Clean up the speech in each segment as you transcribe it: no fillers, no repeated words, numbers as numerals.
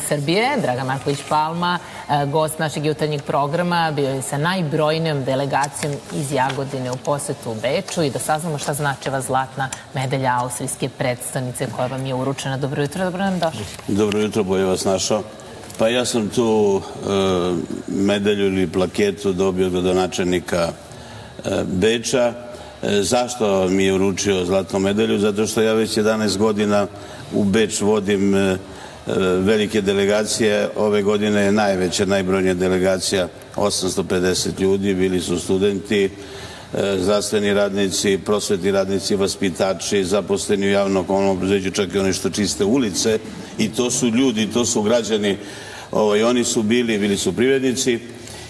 Srbije, Dragan Marković Palma, gost našeg jutarnjeg programa, bio je sa najbrojnijom delegacijom iz Jagodine u posetu u Beču i da saznamo šta znači ova zlatna medalja austrijske predstavnice koja vam je uručena. Dobro jutro, dobro nam došli. Dobro jutro, bolje vas našao. Pa ja sam tu medalju ili plaketu dobio od gradonačelnika Beča. Zašto mi je uručio zlatnu medalju? Zato što ja već 11 godina u Beč vodim velike delegacije. Ove godine je najveća, najbrojnija delegacija, 850 ljudi, bili su studenti, zdravstveni radnici, prosvetni radnici, vaspitači, zaposleni u javnom komunalnom preduzeću, čak i oni što čiste ulice. I to su ljudi, to su građani, oni su bili su privrednici.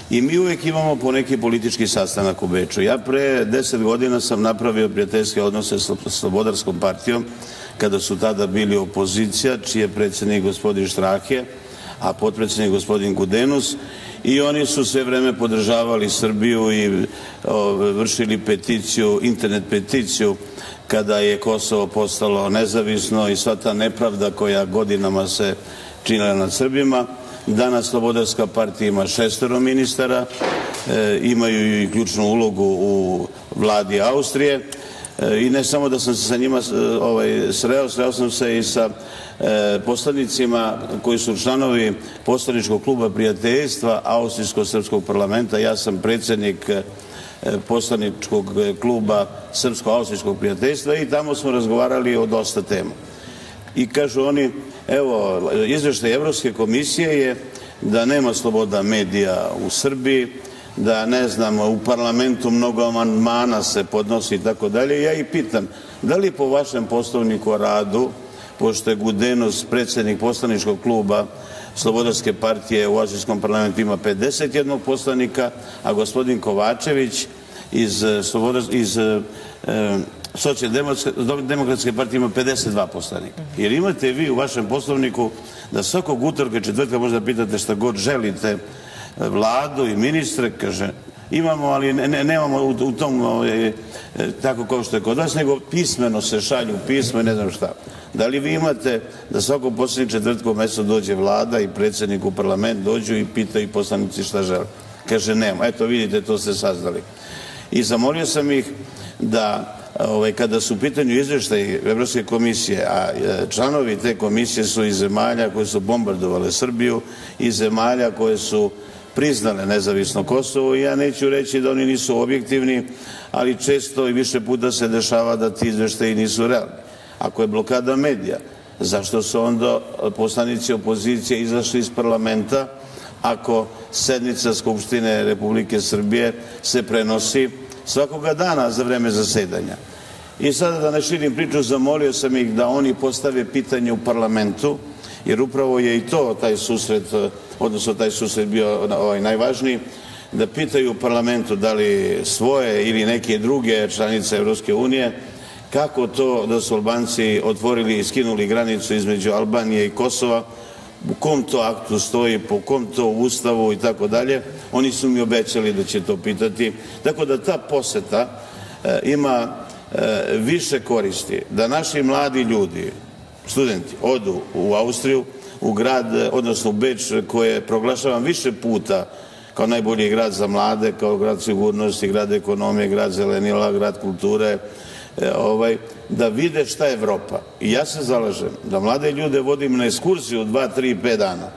I mi uvek imamo po neki politički sastanak u Beču. Ja pre 10 godina sam napravio prijateljske odnose sa Slobodarskom partijom, kada su tada bili opozicija, čiji je predsjednik gospodin Štrahe, a potpredsjednik gospodin Gudenus, i oni su sve vreme podržavali Srbiju i vršili peticiju, internet peticiju, kada je Kosovo postalo nezavisno i sva ta nepravda koja godinama se činila nad Srbima. Danas Slobodarska partija ima 6 ministara, imaju i ključnu ulogu u vladi Austrije. I ne samo da sam se sa njima sreo sam se i sa poslanicima koji su članovi poslaničkog kluba prijateljstva Austrijsko-srpskog parlamenta. Ja sam predsjednik poslaničkog kluba Srpsko-austrijskog prijateljstva i tamo smo razgovarali o dosta tema. I kažu oni, evo, izveštaj Evropske komisije je da nema sloboda medija u Srbiji, da, ne znam, u parlamentu mnogo amandmana se podnosi i tako dalje. Ja ih pitam, da li po vašem poslovniku o radu, pošto je Gudenus predsjednik poslaničkog kluba Slobodarske partije u Austrijskom parlamentu ima 51 poslanika, a gospodin Kovačević iz Socijaldemokratske partije ima 52 poslanika. Jer imate vi u vašem poslovniku da svakog utorka i četvrtka možda pitate šta god želite vladu i ministre, kaže, imamo, ali nemamo u tom tako kao što je kod vas, nego pismeno se šalju pismo i ne znam šta. Da li vi imate da svakog posljednjeg četvrtka u mesecu dođe vlada i predsjednik u parlament dođu i pitaju poslanici šta žele? Kaže, nema. Eto, vidite, to ste saznali. I zamolio sam ih da kada su u pitanju izveštaji Evropske komisije, a članovi te komisije su iz zemalja koje su bombardovale Srbiju, iz zemalja koje su priznale nezavisno Kosovo, i ja neću reći da oni nisu objektivni, ali često i više puta se dešava da ti izveštaji nisu realni. Ako je blokada medija, zašto su onda poslanici opozicije izašli iz parlamenta ako sednica Skupštine Republike Srbije se prenosi svakoga dana za vreme zasedanja? I sada, da ne širim priču, zamolio sam ih da oni postave pitanje u parlamentu, jer upravo je i to taj susret, odnosno taj susret bio najvažniji, da pitaju u parlamentu da li svoje ili neke druge članice Evropske unije, kako to da su Albanci otvorili i skinuli granicu između Albanije i Kosova, u kom to aktu stoji, po kom to ustavu i tako dalje. Oni su mi obećali da će to pitati. Tako da ta poseta ima više koristi, da naši mladi ljudi, studenti, odu u Austriju, u grad, odnosno u Beč, koje proglašavam više puta kao najbolji grad za mlade, kao grad sigurnosti, grad ekonomije, grad zelenila, grad kulture, da vide šta je Evropa. I ja se zalažem da mlade ljude vodim na ekskurziju 2, 3, 5 dana,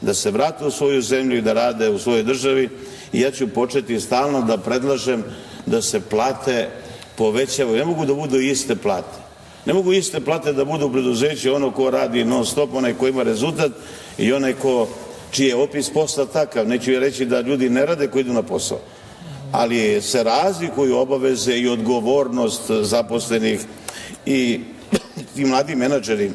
da se vrate u svoju zemlju i da rade u svojoj državi. I ja ću početi stalno da predlažem da se plate povećavaju. Ne mogu da budu iste plate. Ne mogu iste plate da budu u preduzeću ono ko radi non stop, onaj ko ima rezultat i onaj čiji je opis posla takav. Neću je reći da ljudi ne rade koji idu na posao, ali se razlikuju obaveze i odgovornost zaposlenih i ti mladi menadžeri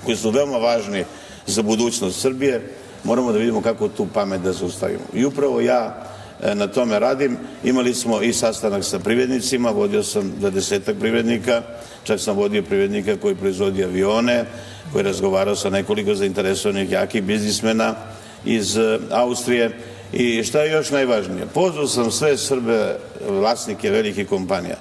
koji su veoma važni za budućnost Srbije. Moramo da vidimo kako tu pamet da zaustavimo. I upravo ja na tome radim. Imali smo i sastanak sa privrednicima, vodio sam 20-ak privrednika, čak sam vodio privrednika koji proizvodi avione, koji je razgovarao sa nekoliko zainteresovanih jakih biznismena iz Austrije. I šta je još najvažnije? Pozvao sam sve Srbe, vlasnike velikih kompanija,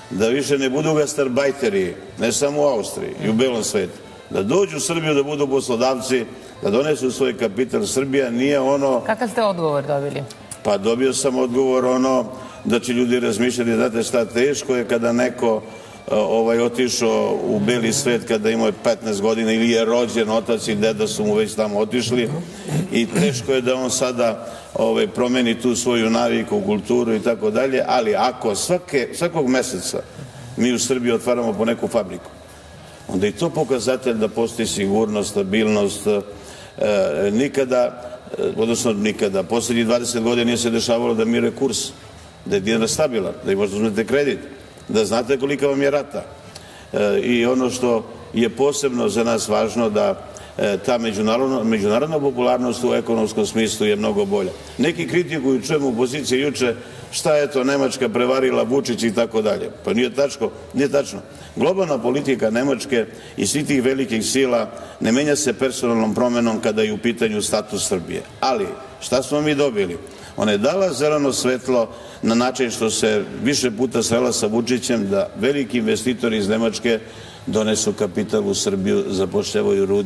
da više ne budu gastarbajteri, ne samo u Austriji i u belom svetu, da dođu u Srbiju da budu poslodavci, da donesu svoj kapital. Srbija nije ono... Kakav ste odgovor dobili? Pa dobio sam odgovor da će ljudi razmišljati, znate šta, teško je kada neko otišao u beli svet kada imao 15 godina ili je rođen, otac i deda su mu već tamo otišli i teško je da on sada promeni tu svoju naviku, kulturu i tako dalje, ali ako svakog meseca mi u Srbiji otvaramo po neku fabriku, onda je to pokazatelj da postoji sigurnost, stabilnost. Nikada, poslednjih 20 godina nije se dešavalo da mire kurs, da je dinar stabilan, da možda uzmete kredit, da znate kolika vam je rata. I ono što je posebno za nas važno da ta međunarodna popularnost u ekonomskom smislu je mnogo bolja. Neki kritikuju, čujemo u opoziciji juče, šta je to Nemačka prevarila Vučić i tako dalje. Pa nije tačno. Globalna politika Nemačke i svih tih velikih sila ne menja se personalnom promenom kada je u pitanju status Srbije. Ali, šta smo mi dobili? Ona je dala zeleno svetlo na način što se više puta srela sa Vučićem da veliki investitori iz Nemačke donesu kapital u Srbiju, zapošljavaju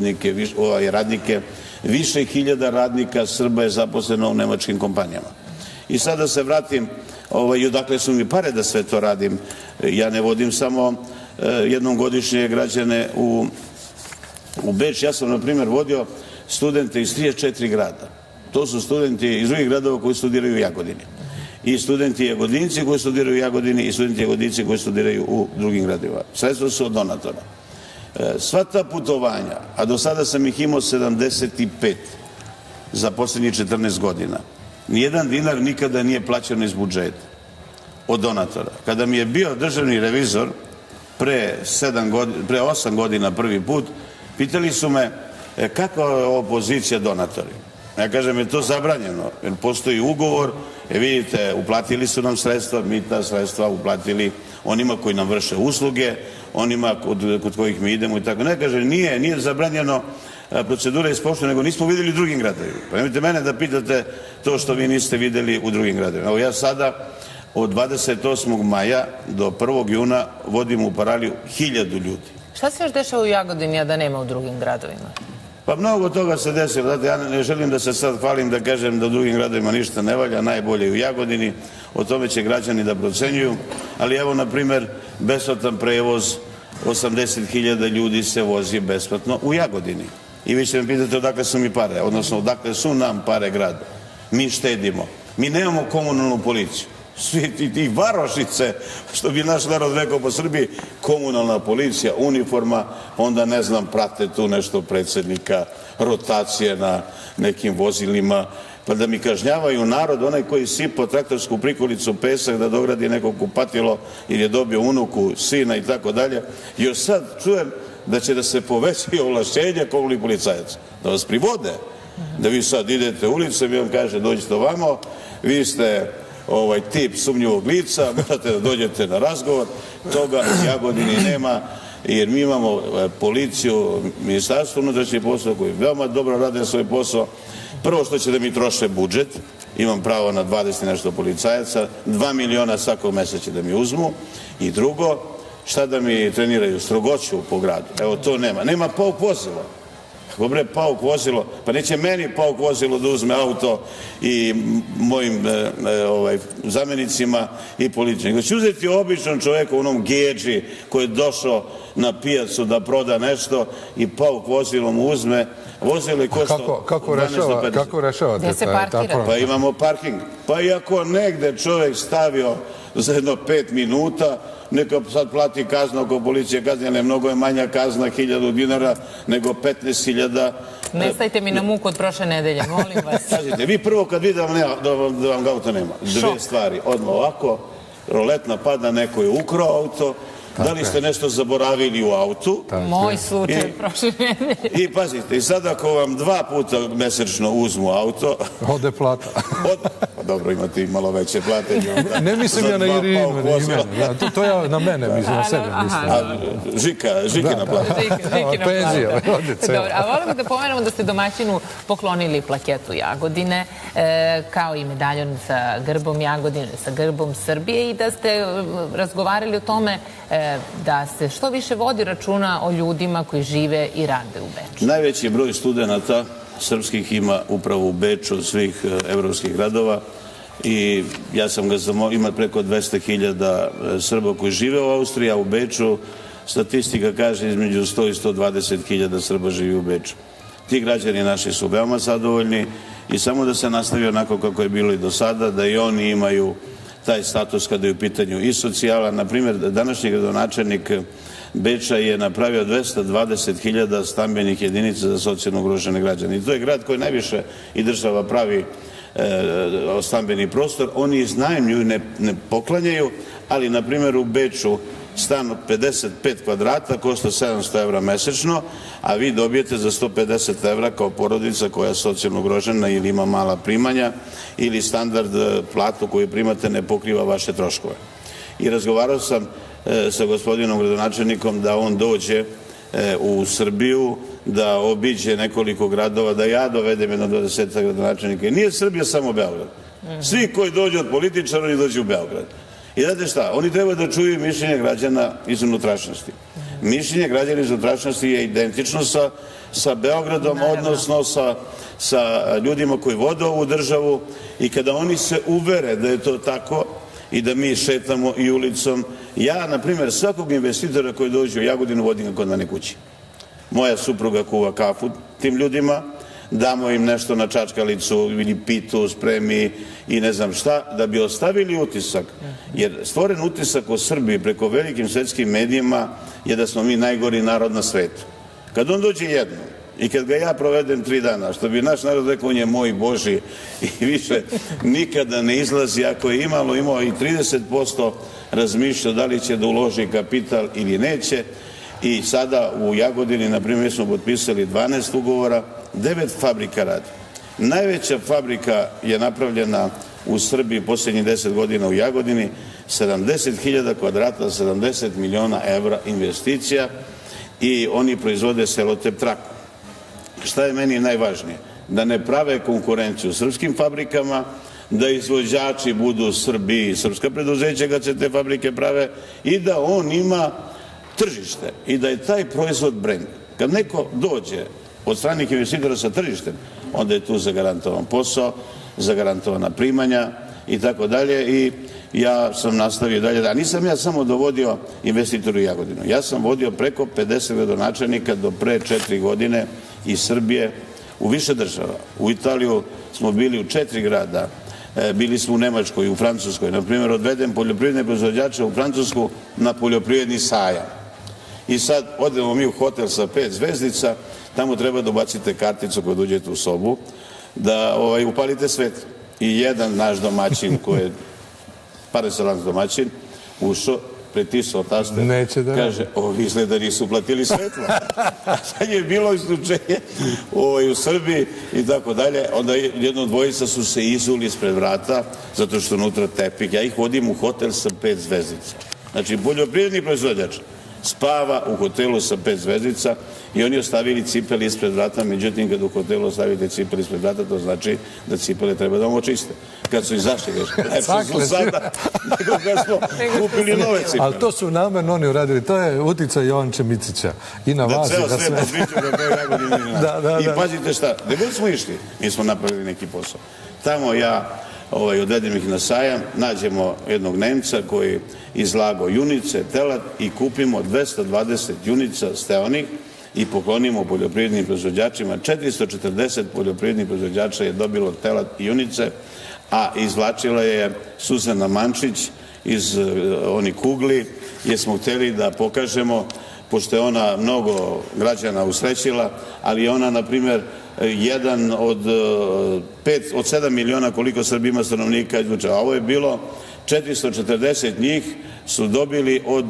radnike. Više hiljada radnika Srba je zaposleno u nemačkim kompanijama. I sad da se vratim, i odakle su mi pare da sve to radim. Ja ne vodim samo jednom godišnje građane u Beč. Ja sam, na primjer, vodio studente iz 34 grada. To su studenti iz drugih gradova koji studiraju u Jagodini. I studenti Jagodinci koji studiraju u Jagodini i studenti Jagodinci koji studiraju u drugim gradovima. Sredstva su od donatora. Sva ta putovanja, a do sada sam ih imao 75 za poslednjih 14 godina, nijedan dinar nikada nije plaćen iz budžeta od donatora. Kada mi je bio državni revizor pre 8 godina prvi put, pitali su me kakva je ovo pozicija donatori. Ja kažem, je to zabranjeno, jer postoji ugovor, vidite, uplatili su nam sredstva, mi ta sredstva uplatili onima koji nam vrše usluge, onima kod kojih mi idemo i tako. Ne, kažem, nije zabranjeno, procedura je ispoštovana, nego nismo videli u drugim gradovima. Pa nemojte mene da pitate to što vi niste videli u drugim gradovima. Evo ja sada od 28. maja do 1. juna vodim u Paraliju 1000 ljudi. Šta se još dešava u Jagodini, a da nema u drugim gradovima? Pa mnogo toga se desilo. Znate, ja ne želim da se sad hvalim da kažem da u drugim gradovima ništa ne valja, najbolje u Jagodini, o tome će građani da procenjuju, ali evo, na primer, besplatan prevoz, 80.000 ljudi se vozi besplatno u Jagodini. I vi ćete me pitati odakle su mi pare, odnosno odakle su nam pare grada. Mi štedimo. Mi nemamo komunalnu policiju. Svi ti varošice, što bi naš narod rekao po Srbiji, komunalna policija, uniforma, onda ne znam, prate tu nešto predsjednika, rotacije na nekim vozilima, pa da mi kažnjavaju narod, onaj koji sipa traktorsku prikolicu pesak da dogradi neko kupatilo ili je dobio unuku, sina i tako dalje. Još sad čujem da će da se poveći ovlašćenje komunalnih policajaca, da vas privode, da vi sad idete ulicom i on kaže dođite ovamo, vi ste tip sumnjivog lica, morate da dođete na razgovor, toga u Jagodini nema, jer mi imamo policiju, Ministarstvo unutrašnjih poslova koji veoma dobro rade svoj posao. Prvo što će da mi troše budžet, imam pravo na 20 nešto policajaca, 2 miliona svakog meseca će da mi uzmu, i drugo, šta da mi treniraju, strogoću po gradu. Evo to nema pauk vozilo. Ako bre pauk vozilo, pa neće meni pauk vozilo da uzme auto i mojim zamenicima i policiju. Nego će uzeti običan čovjek u onom geđi koji je došao na pijacu da proda nešto i pauk vozilo mu uzme. Vozilo je košto 12 do 50. Kako rešavate? Gde se parkira? Pa imamo parking. Pa i ako negde čovjek stavio za jedno 5 minuta, neka sad plati kaznu ako policija kazni, ali mnogo je manja kazna 1000 dinara nego 15.000. Ne stavite mi na muku od prošle nedelje, molim vas. Kažite, vi prvo kad vidite da vam auto nema, dve stvari, odmah ovako, roletna pada, neko je ukrao auto, da li ste nešto zaboravili u autu. Moj slučaj prošle nedelje. I pazite, i sad ako vam 2 puta mesečno uzmu auto... Ode plata. dobro, imate i malo veće plate. Ne mislim ja na Irinu, to ja na mene mislim, na sebe mislim. Žikina plata. Penzija. Dobro, a volimo da pomenemo da ste domaćinu poklonili plaketu Jagodine, kao i medaljon sa grbom Jagodine, sa grbom Srbije i da ste razgovarali o tome da se što više vodi računa o ljudima koji žive i rade u Beču. Najveći broj studenta srpskih ima upravo u Beču od svih evropskih gradova i ja sam ga zamolio, ima preko 200.000 Srba koji žive u Austriji, a u Beču statistika kaže između 100 i 120.000 Srba živi u Beču. Ti građani naši su veoma zadovoljni i samo da se nastavi onako kako je bilo i do sada, da i oni imaju taj status kada je u pitanju i socijala. Naprimjer, današnji gradonačelnik Beča je napravio 220.000 stambenih jedinica za socijalno ugrožene građane. I to je grad koji najviše i država pravi stambeni prostor. Oni iznajmljuju, ne poklanjaju, ali na primjer u Beču stan od 55 kvadrata košta 700 evra mesečno, a vi dobijete za 150 evra kao porodica koja je socijalno ugrožena ili ima mala primanja ili standard platu koju primate ne pokriva vaše troškove. I razgovarao sam sa gospodinom gradonačelnikom da on dođe u Srbiju, da obiđe nekoliko gradova, da ja dovedem jedno 20 gradonačelnika. I nije Srbija samo Beograd. Svi koji dođu od političara, oni dođu u Beograd. I znate šta, oni treba da čuju mišljenje građana iz unutrašnjosti. Mišljenje građana iz unutrašnjosti je identično sa Beogradom, odnosno sa ljudima koji vode ovu državu i kada oni se uvere da je to tako i da mi šetamo i ulicom, ja, na primjer, svakog investitora koji dođe u Jagodinu vodim ga kod mene kući. Moja supruga kuva kafu tim ljudima, damo im nešto na čačkalicu ili pitu, spremi i ne znam šta, da bi ostavili utisak. Jer stvoren utisak o Srbiji preko velikim svetskim medijima je da smo mi najgori narod na svetu. Kad on dođe jednom i kad ga ja provedem 3 dana, što bi naš narod rekao, on je moj Boži i više nikada ne izlazi, ako je imao i 30% razmišljao da li će da uloži kapital ili neće. I sada u Jagodini, na primjer, smo potpisali 12 ugovora, 9 fabrika radi. Najveća fabrika je napravljena u Srbiji posljednjih 10 godina u Jagodini, 70.000 kvadrata, 70 miliona evra investicija i oni proizvode selotep traku. Šta je meni najvažnije? Da ne prave konkurenciju srpskim fabrikama, da izvođači budu Srbi i srpska preduzeća kad se te fabrike prave i da on ima tržište i da je taj proizvod brend. Kad neko dođe od stranih investitora sa tržištem, onda je tu zagarantovan posao, zagarantovana primanja i tako dalje i ja sam nastavio dalje. A nisam ja samo dovodio investitoru u Jagodinu. Ja sam vodio preko 50 gradonačelnika do pre 4 godine iz Srbije u više država. U Italiju smo bili u 4 grada, bili smo u Nemačkoj, u Francuskoj. Na primjer, odvedem poljoprivredne proizvođače u Francusku na poljoprivredni sajam. I sad odemo mi u hotel sa 5 zvezdica, tamo treba da ubacite karticu kad uđete u sobu, da upalite svetlo. I jedan naš domaćin koji je paresolans domaćin ušao, pretisao taster, kaže, ovi izgleda nisu uplatili svetlo. Sad je bilo isključenje u Srbiji i tako dalje. Onda jedno dvojica su se izuli ispred vrata, zato što unutra tepik. Ja ih vodim u hotel sa 5 zvezdica. Znači, poljoprivredni proizvođač spava u hotelu sa 5 zvezdica i oni ostavili cipele ispred vrata, međutim kad u hotelu ostavite cipele ispred vrata, to znači da cipele treba da vam očiste. Kad su izašli, lepše su sada nego kad smo kupili nove cipele. Ali to su namerno oni uradili, to je uticaj Jovanče Micića i na vas i na sve. Da ceo sve podviću da to je Jagodina. I pazite šta, gde god smo išli, mi smo napravili neki posao. Tamo ja odvedem ih na sajam, nađemo jednog Nemca koji izlagao junice, telad i kupimo 220 junica steonih i poklonimo poljoprivrednim proizvođačima. 440 poljoprivrednih proizvođača je dobilo telad i junice, a izvlačila je Suzana Mančić iz onih kugli, jer smo hteli da pokažemo, pošto je ona mnogo građana usrećila, ali ona, na primjer, jedan od 7 miliona koliko Srbija ima stanovnika izvuča. A ovo je bilo 440 njih su dobili od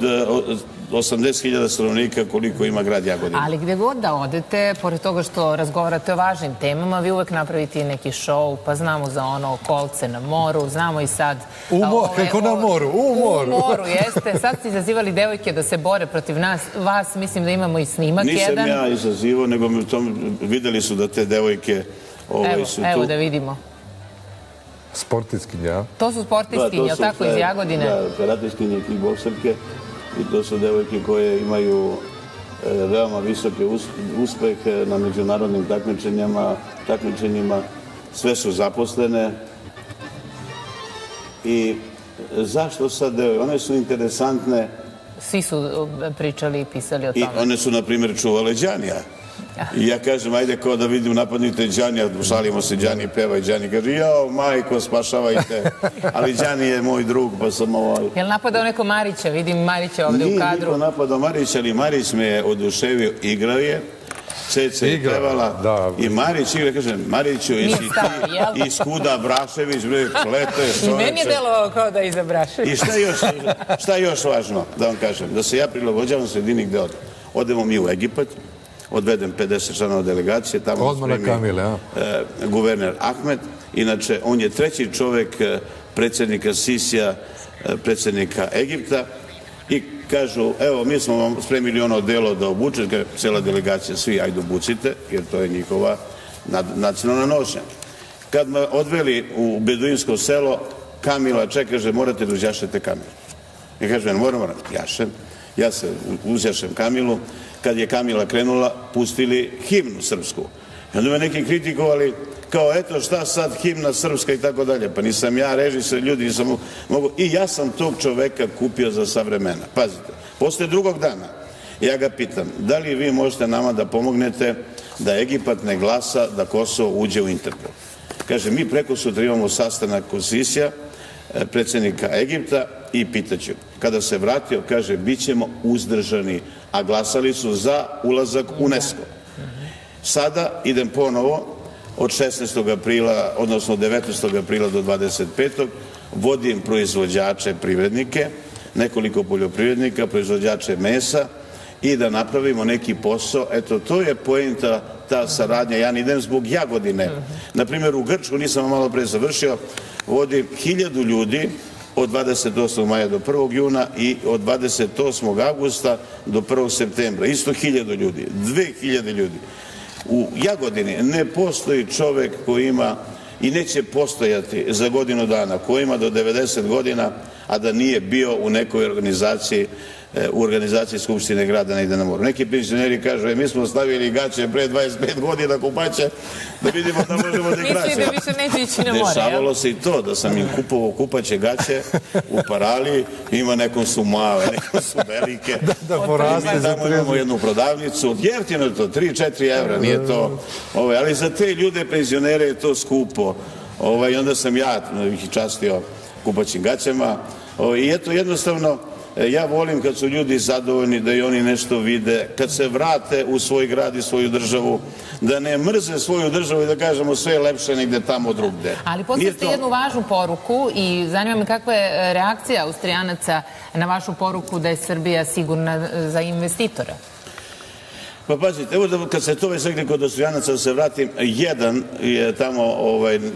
80.000 stanovnika koliko ima grad Jagodina. Ali gde god da odete, pored toga što razgovarate o važnim temama, vi uvek napravite neki show, pa znamo za ono kolce na moru, znamo i sad... Kako na moru? U moru. U moru, jeste. Sad ste izazivali devojke da se bore protiv nas. Vas, mislim da imamo i snimak jedan. Nisam ja izazivao, nego videli su da te devojke su tu. Evo da vidimo. Sportiskinja. To su sportiskinje, tako, iz Jagodine? Da, karateskinje i bokserke. I to su devojke koje imaju veoma visoke uspehe na međunarodnim takmičenjima. Sve su zaposlene. I zašto sad devojke? One su interesantne. Svi su pričali i pisali o tome. I one su, na primjer, čuvale Đanija. I ja kažem, ajde kao da vidim, napadnite Đanija, šalimo se, Đani peva i Đani kaže, jao, majko, spašavajte. Ali Đani je moj drug, pa sam Jel napadao neko Marića? Vidim Marića ovde u kadru. Nije niko napadao Marića, ali Marić me je oduševio, igrao je. Ceca je pevala i Marić igra, kaže, Mariću, jesi ti iz Kuda Brašević, kleteš. I meni je delovao kao da iza Brašević. I šta je još važno, da vam kažem, da se ja prilagođavam sredini gde odem. Odemo mi u Egipat, odvedem 50 članova delegacije, tamo spremi guverner Ahmed. Inače, on je treći čovek predsjednika Sisija, predsjednika Egipta. I kažu, evo, mi smo vam spremili ono delo da obučete, cela delegacija, svi ajde obucite, jer to je njihova nacionalna nošnja. Kad me odveli u beduinsko selo, Kamila kaže, morate da uzjašete Kamilu. I kaže, moram, jašem. Ja se uzjašem Kamilu. Kad je Kamila krenula, pustili himnu srpsku. I onda me neki kritikovali, kao eto šta sad himna srpska i tako dalje. Pa nisam ja režisor, ljudi nisam mogu. I ja sam tog čoveka kupio za sva vremena. Pazite, posle drugog dana ja ga pitam, da li vi možete nama da pomognete da Egipat ne glasa da Kosovo uđe u Interpol. Kaže, mi preko sutra imamo sastanak kod Sisija, predsjednika Egipta, i pitaću. Kada se vratio, kaže, bit ćemo uzdržani, a glasali su za ulazak u UNESCO. Sada idem ponovo, od 16. aprila, odnosno 19. aprila do 25. vodim proizvođače, privrednike, nekoliko poljoprivrednika, proizvođače mesa i da napravimo neki posao. Eto, to je poenta, ta saradnja. Ja ne idem zbog Jagodine. Naprimjer, u Grčku, nisam malo pre završio, vodim 1000 ljudi od 28. maja do 1. juna i od 28. augusta do 1. septembra. Isto 1000 ljudi, 2000 ljudi. U Jagodini ne postoji čovek koji ima i neće postojati za godinu dana, koji ima do 90 godina, a da nije bio u nekoj organizaciji, u organizaciji Skupštine grada negde na moru. Neki penzioneri kažu, mi smo stavili gaće pre 25 godina kupaće, da vidimo da možemo da igraće. Misli da više neće ići na more, jel? Dešavalo se i to, da sam im kupovao kupaće gaće u Parali, ima nekom su male, nekom su velike. Da poraste za tamo imamo jednu prodavnicu, jeftino je to, 3-4 evra, nije to, ali za te ljude penzionere je to skupo. I onda sam ja ih častio kupaćim gaćama. I eto, jednostavno, ja volim kad su ljudi zadovoljni, da i oni nešto vide, kad se vrate u svoj grad i svoju državu, da ne mrze svoju državu i da kažemo sve je lepše negde tamo drugde. Ali poslali ste jednu važnu poruku i zanima me kakva je reakcija Austrijanaca na vašu poruku da je Srbija sigurna za investitora. Pa pazite, evo kad se to već rekli kod Austrijanaca, da se vratim, jedan je tamo,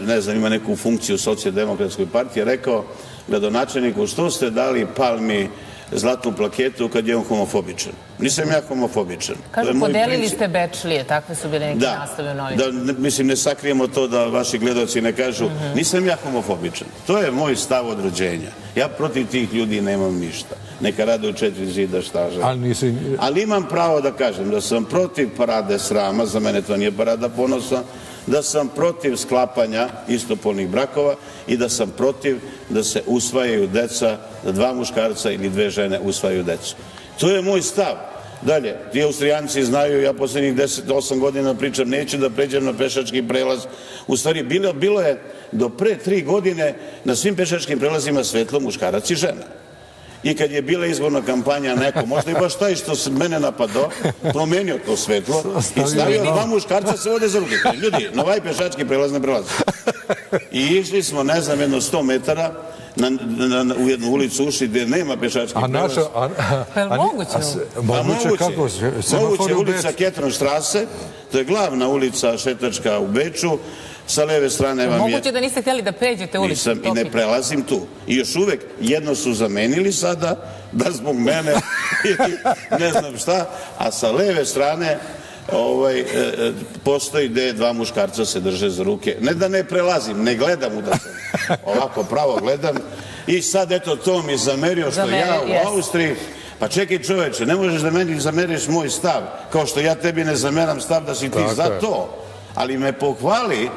ne znam, ima neku funkciju Socijaldemokratskoj partije, rekao gradonačelniku, što ste dali Palmi zlatnu plaketu kad je on homofobičan. Nisam ja homofobičan. Kažu, podelili ste Bečlije, takve su bile neke nastave u novinama. Da, mislim, ne sakrijemo to da vaši gledalci ne kažu, nisam ja homofobičan. To je moj stav od rođenja. Ja protiv tih ljudi nemam ništa. Neka rade u 4 zida, šta želim. Ali imam pravo da kažem da sam protiv parade srama, za mene to nije parada ponosa, da sam protiv sklapanja istopolnih brakova i da sam protiv da se usvajaju deca, da 2 muškarca ili 2 žene usvajaju decu. To je moj stav. Dalje, ti Austrijanci znaju, ja poslednjih 8 godina pričam, neću da pređem na pešački prelaz. U stvari, bilo je do pre 3 godine na svim pešačkim prelazima svetlo muškarac i žena. i kad je bila izborna kampanja neko, možda i baš taj što se mene napadao, promenio to svetlo i stavio dva muškarca se vode za ruke. Ljudi, na ovaj pešački prelaz ne prelazi. I išli smo, ne znam, jedno 100 metara u jednu ulicu ušli gdje nema pešački prelaz. Pa je li moguće? Moguće kako? Moguće ulica Ketronštrase, to je glavna ulica šetačka u Beču, sa leve strane vam je... Moguće da niste htjeli da pređete ulicu. Nisam i ne prelazim tu. I još uvek jedno su zamenili sada, da zbog mene ne znam šta, a sa leve strane postoji gde dva muškarca se drže za ruke. Ne da ne prelazim, ne gledam u da se ovako pravo gledam. I sad eto to mi zamerio što ja u Austriji. Pa čekaj čoveče, ne možeš da meni zameriš moj stav, kao što ja tebi ne zameram stav da si ti za to. Ali me pohvali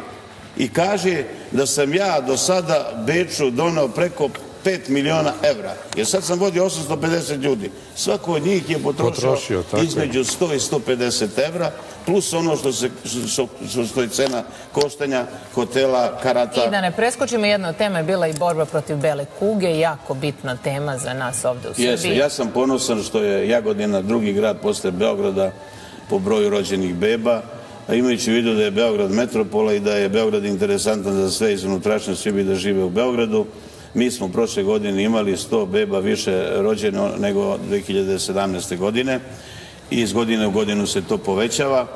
i kaže da sam ja do sada Beču donao preko 5 miliona evra. Jer sad sam vodio 850 ljudi. Svako od njih je potrošio između 100 i 150 evra, plus ono što je cena koštanja hotela, karata. I da ne preskočimo, jedna od tema je bila i borba protiv bele kuge, jako bitna tema za nas ovde u Srbiji. Jeste, ja sam ponosan što je Jagodina drugi grad posle Beograda po broju rođenih beba, a imajući u vidu da je Beograd metropola i da je Beograd interesantan za sve iz unutrašnjosti bi da žive u Beogradu. Mi smo prošle godine imali 100 beba više rođeno nego 2017. godine i iz godine u godinu se to povećava.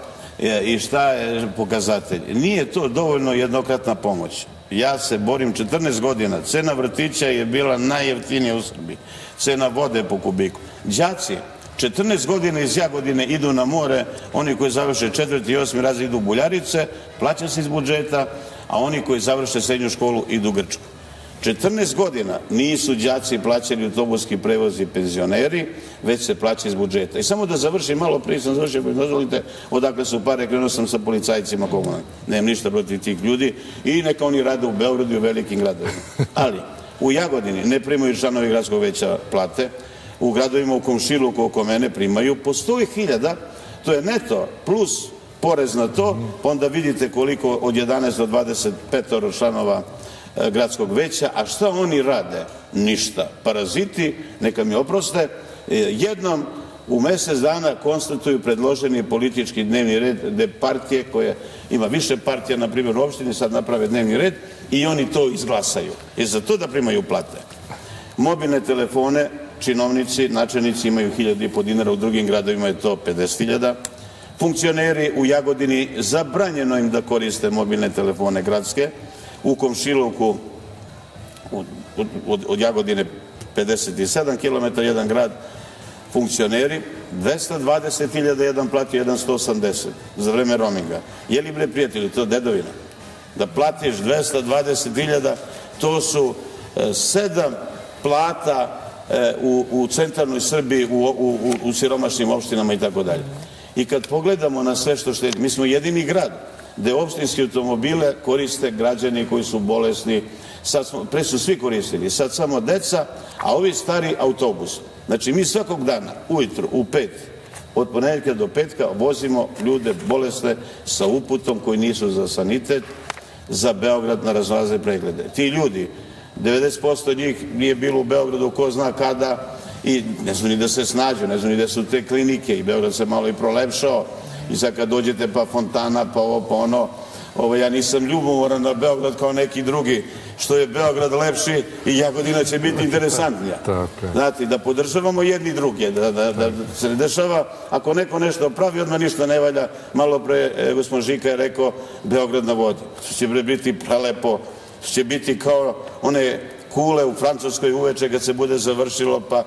I šta je pokazatelj? Nije to dovoljno jednokratna pomoć. Ja se borim 14 godina. Cena vrtića je bila najjeftinija u Srbiji. Cena vode po kubiku. Đaci 14 godina iz Jagodine idu na more, oni koji završe 4. i 8. razred idu u Buljarice, plaća se iz budžeta, a oni koji završe srednju školu idu u Grčku. 14 godina nisu đaci plaćali autobuski prevoz i penzioneri, već se plaća iz budžeta. I samo da završim, malo prije sam završio, pa dozvolite, odakle su pare, krenuo sam sa policajcima komunalnim. Nemam ništa protiv tih ljudi i neka oni rade u Beogradu i u velikim gradovima. Ali u Jagodini ne primaju članovi gradskog veća plate, u gradovima u komšiluku oko mene primaju po 100.000, to je neto, plus porez na to, pa onda vidite koliko od 11 do 25 članova gradskog veća, a šta oni rade? Ništa. Paraziti, neka mi oproste, jednom u mesec dana konstatuju predloženi politički dnevni red gde partije koje ima više partija, na primjer u opštini, sad naprave dnevni red i oni to izglasaju. I za to da primaju plate. Mobilne telefone, činovnici, načelnici imaju 1.500 dinara, u drugim gradovima je to 50.000. Funkcioneri u Jagodini zabranjeno im da koriste mobilne telefone gradske. U komšiluku od Jagodine 57 km, jedan grad, funkcioneri 220.000, jedan platio 180 za vreme roaminga. Je li bre prijatelji, to dedovina? Da platiš 220.000, to su 7 plata u centralnoj Srbiji, u siromašnim opštinama i tako dalje. I kad pogledamo na sve što štedi, mi smo jedini grad gde opštinske automobile koriste građani koji su bolesni, pre su svi koristili, sad samo deca, a ovi stari autobus. Znači mi svakog dana, ujutru, u 5, od ponedeljka do petka, vozimo ljude bolesne sa uputom koji nisu za sanitet, za Beograd na raznorazne preglede. Ti ljudi, 90% njih nije bilo u Beogradu ko zna kada i ne znam ni da se snađu, ne znam ni da su te klinike i Beograd se malo i prolepšao. I sad kad dođete pa fontana, pa ovo, pa ono, ja nisam ljubomoran na Beograd kao neki drugi, što je Beograd lepši i Jagodina će biti interesantnija. Znate, da podržavamo jedni druge, da se ne dešava, ako neko nešto pravi, odmah ništa ne valja. Malo pre, gospodin Žika je rekao, Beograd na vodi. Što će biti prelepo, što će biti kao one kule u Francuskoj uveče kad se bude završilo, pa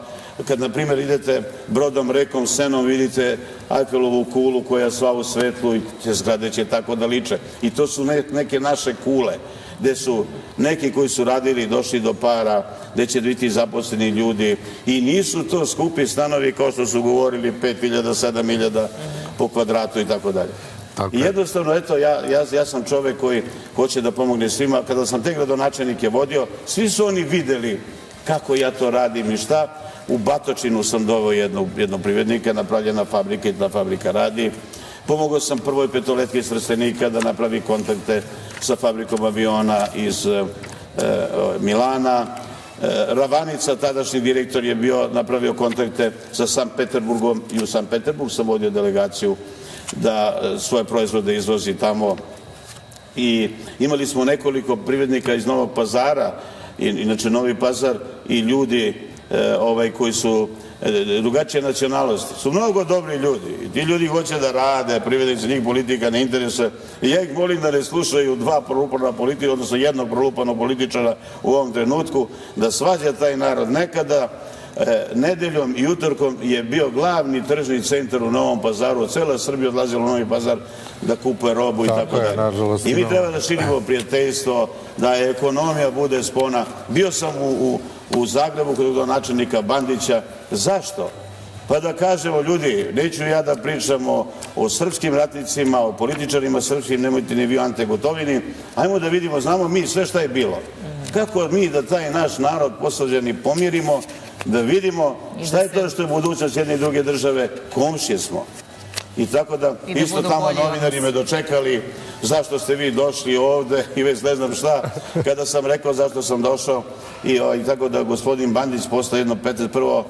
kad, na primjer, idete brodom, rekom, Senom, vidite Ajfelovu kulu koja je sva u svetlu i te zgrade će tako da liče. I to su neke naše kule, gde su neki koji su radili, došli do para, gde će biti zaposleni ljudi i nisu to skupi stanovi kao što su govorili 5.000, 7.000 po kvadratu i tako dalje. I jednostavno, eto, ja sam čovek koji hoće da pomogne svima. Kada sam te gradonačelnike vodio, svi su oni videli kako ja to radim i šta. U Batočinu sam doveo jednog privrednika, napravljena fabrika i ta fabrika radi. Pomogao sam Prvoj petoletki iz Trstenika da napravi kontakte sa fabrikom aviona iz Milana. Ravanica, tadašnji direktor, je bio napravio kontakte sa Sankt Peterburgom i u Sankt Peterburg sam vodio delegaciju da svoje proizvode izvozi tamo. I imali smo nekoliko privrednika iz Novog Pazara, inače Novi Pazar i ljudi koji su drugačije nacionalnosti. Su mnogo dobri ljudi i ti ljudi hoće da rade, privrednici, njih politika ne interesuje. I ja ih molim da ne slušaju dva prolupana politika, odnosno jednog prolupanog političara u ovom trenutku, da svađa taj narod. Nekada nedeljom i utorkom je bio glavni tržni centar u Novom Pazaru, cela Srbija odlazila u Novi Pazar da kupuje robu i tako dalje. I mi treba da širimo prijateljstvo, da ekonomija bude spona. Bio sam u Zagrebu kod gradonačelnika Bandića. Zašto? Pa da kažemo, ljudi, neću ja da pričamo o srpskim ratnicima, o političarima srpskim, nemojte ni vi o Ante Gotovini. Ajmo da vidimo, znamo mi sve šta je bilo. Kako mi da taj naš narod posvađani pomirimo, da vidimo šta je to što je budućnost jedne i druge države, komšije smo. I tako da, isto tamo novinari me dočekali, zašto ste vi došli ovde i već ne znam šta, kada sam rekao zašto sam došao. I tako da gospodin Bandić postao jedno prvo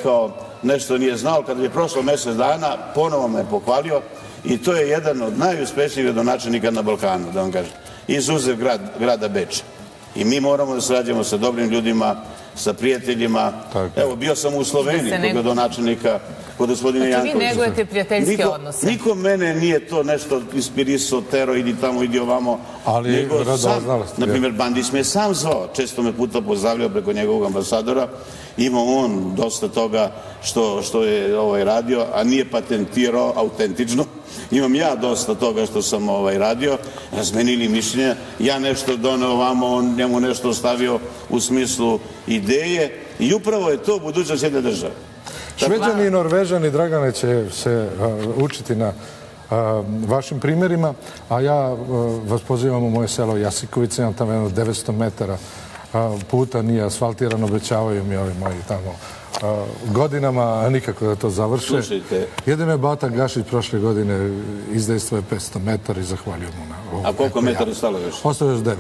kao nešto nije znao. Kada je prošlo mesec dana, ponovo me pohvalio i to je jedan od najuspešnijih gradonačelnika na Balkanu, da vam kažem, izuzev grada Beča. I mi moramo da sarađujemo sa dobrim ljudima, sa prijateljima. Evo, bio sam u Sloveniji kod gradonačelnika, kod gospodina Jankovića. Znači vi negujete prijateljske odnose. Niko mene nije to nešto inspirisao, tero, idi tamo, idi ovamo. Nego sam, na primjer, Bandić me sam zvao, često me puta pozdravljao preko njegovog ambasadora. Imao on dosta toga što je radio, a nije patentirao autentično. Imam ja dosta toga što sam radio, razmenili mišljenja, ja nešto doneo ovamo, on njemu nešto ostavio u smislu ideje i upravo je to budućnost jedne države. Šveđani i Norvežani, Dragane, će se učiti na vašim primjerima, a ja vas pozivam u moje selo Jasikovice, imam tamo jedno 900 metara puta, nije asfaltiran, obećavaju mi ovi moji tamo godinama, a nikako da to završe. Slušajte. Jedino je Bata Gašić prošle godine izdejstvo je 500 metara i zahvaljujem mu na ovo. A koliko metara ostalo još? Ostalo još 900.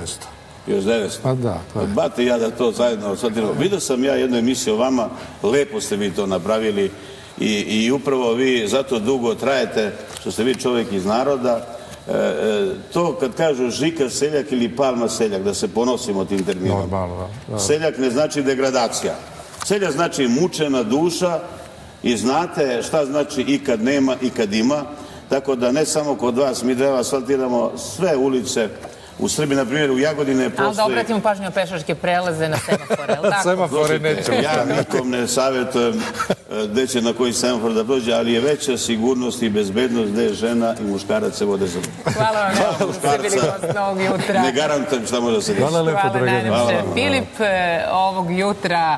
Još 900? Pa da. Bate i ja da to zajedno asfaltiramo. Vidio sam ja jednu emisiju o vama, lepo ste vi to napravili i upravo vi zato dugo trajete, što ste vi čovjek iz naroda. To kad kažu Žika seljak ili Palma seljak, da se ponosimo tim terminom. Normalno, da. Seljak ne znači degradacija. Seljak znači mučena duša i znate šta znači i kad nema i kad ima. Tako da ne samo kod vas, mi da asfaltiramo sve ulice u Srbiji, na primjer u Jagodine postoji... Ali da obratimo pažnju na pešačke prelaze, na semafore, ali tako? Semafore nećemo. Ja nikom ne savjetujem gde će na koji semafor da prođe, ali je veća sigurnost i bezbednost gde žena i muškarac se vode za ruku. Hvala vam, evo, ste bili gost ovog jutra. Ne garantujem šta može da se desi. Hvala lepo, Dragane. Hvala najlepše. Filip, ovog jutra